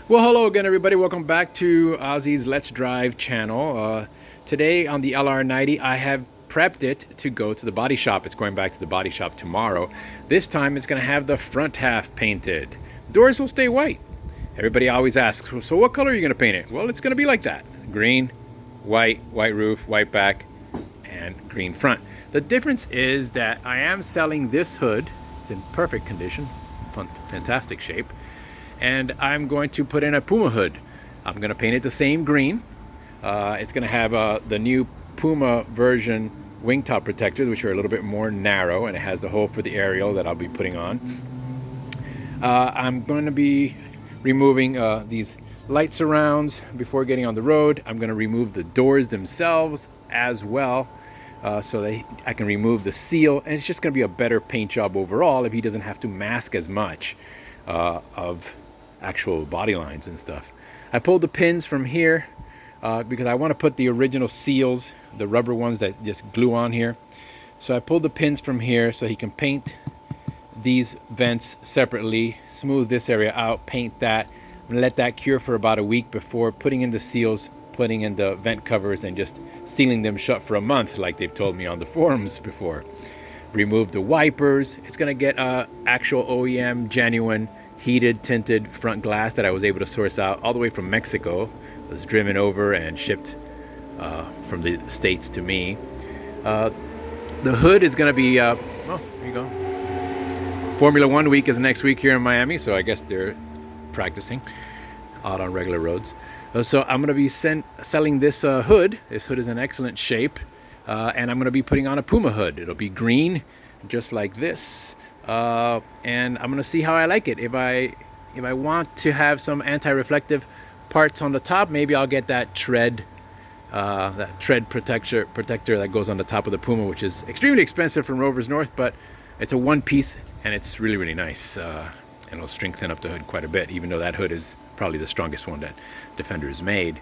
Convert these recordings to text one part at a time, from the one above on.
Well, hello again, everybody. Welcome back to Ozzy's Let's Drive channel. Today on the LR90, I have prepped it to go to the body shop. It's going back to the body shop tomorrow. This time, it's going to have the front half painted. Doors will stay white. Everybody always asks, so what color are you going to paint it? Well, it's going to be like that. Green, white roof, white back, and green front. The difference is that I am selling this hood. It's in perfect condition, fantastic shape. And I'm going to put in a Puma hood. I'm going to paint it the same green. It's going to have the new Puma version wing top protectors, which are a little bit more narrow, and it has the hole for the aerial that I'll be putting on. I'm going to be removing these light surrounds before getting on the road. I'm going to remove the doors themselves as well, so that I can remove the seal, and it's just going to be a better paint job overall if he doesn't have to mask as much of actual body lines and stuff. I pulled the pins from here because I want to put the original seals, the rubber ones that just glue on here. So I pulled the pins from here so he can paint these vents separately, smooth this area out, paint that, and let that cure for about a week before putting in the seals, putting in the vent covers, and just sealing them shut for a month like they've told me on the forums before. Remove the wipers. It's going to get actual OEM genuine heated tinted front glass that I was able to source out all the way from Mexico. It was driven over and shipped from the States to me. The hood is going to be oh, there you go. Formula One week is next week here in Miami, so I guess they're practicing out on regular roads. So I'm going to be selling this hood. This hood is in excellent shape, and I'm going to be putting on a Puma hood. It'll be green, just like this. And I'm gonna see how I like it. If I want to have some anti-reflective parts on the top, maybe I'll get that tread protector that goes on the top of the Puma, which is extremely expensive from Rover's North, but it's a one piece and it's really nice, and it'll strengthen up the hood quite a bit, even though that hood is probably the strongest one that Defender has made.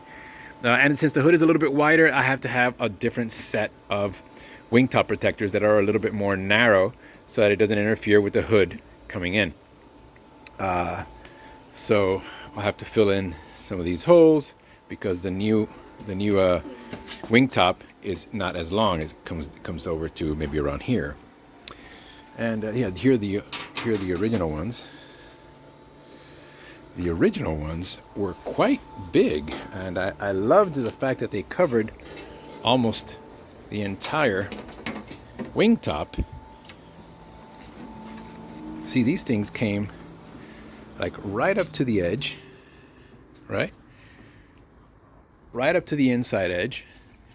And since the hood is a little bit wider, I have to have a different set of wing top protectors that are a little bit more narrow, so that it doesn't interfere with the hood coming in. So I'll have to fill in some of these holes because the new wing top is not as long. It comes over to maybe around here. And yeah, here are the original ones. The original ones were quite big, and I loved the fact that they covered almost the entire wing top. See, these things came like right up to the edge, right up to the inside edge,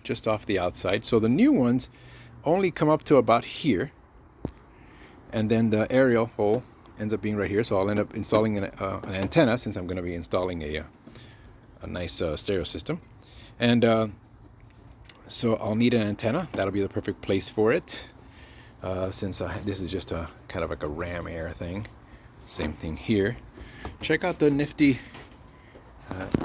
just off the outside. So the new ones only come up to about here, and then the aerial hole ends up being right here. So I'll end up installing an antenna, since I'm going to be installing a nice stereo system. And so I'll need an antenna. That'll be the perfect place for it. Since this is just a kind of like a ram air thing. Same thing here. Check out the nifty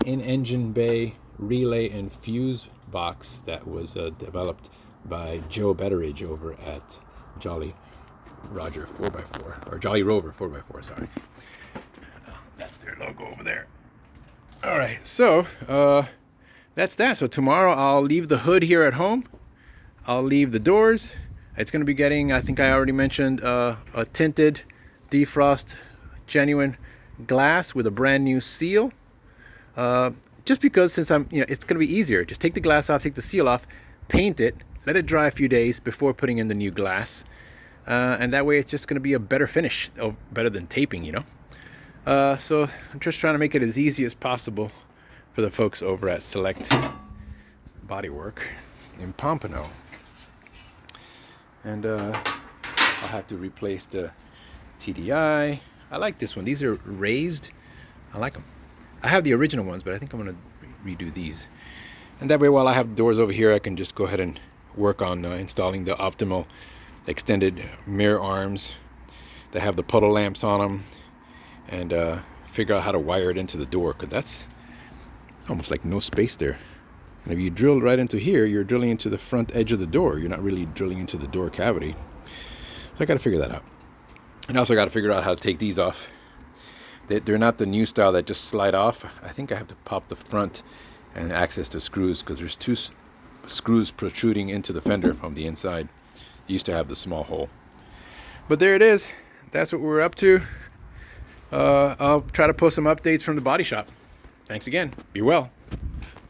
in-engine bay relay and fuse box that was developed by Joe Betteridge over at Jolly Roger 4x4, or Jolly Rover 4x4, sorry. That's their logo over there. All right, so that's that. So tomorrow I'll leave the hood here at home. I'll leave the doors. It's going to be getting, I think I already mentioned, a tinted defrost genuine glass with a brand new seal. Just because, since it's going to be easier. Just take the glass off, take the seal off, paint it, let it dry a few days before putting in the new glass. And that way it's just going to be a better finish, better than taping, So I'm just trying to make it as easy as possible for the folks over at Select Bodywork in Pompano. And I'll have to replace the TDI. I like this one. These are raised. I like them. I have the original ones, but I think I'm going to redo these. And that way, while I have doors over here, I can just go ahead and work on installing the optimal extended mirror arms that have the puddle lamps on them, and figure out how to wire it into the door, because that's almost like no space there. And if you drill right into here, you're drilling into the front edge of the door. You're not really drilling into the door cavity. So I got to figure that out. And I also got to figure out how to take these off They're not the new style that just slide off. I think I have to pop the front and access to screws, because there's two screws protruding into the fender from the inside. Used to have the small hole. But there it is. That's what we're up to. I'll try to post some updates from the body shop. Thanks again. Be well.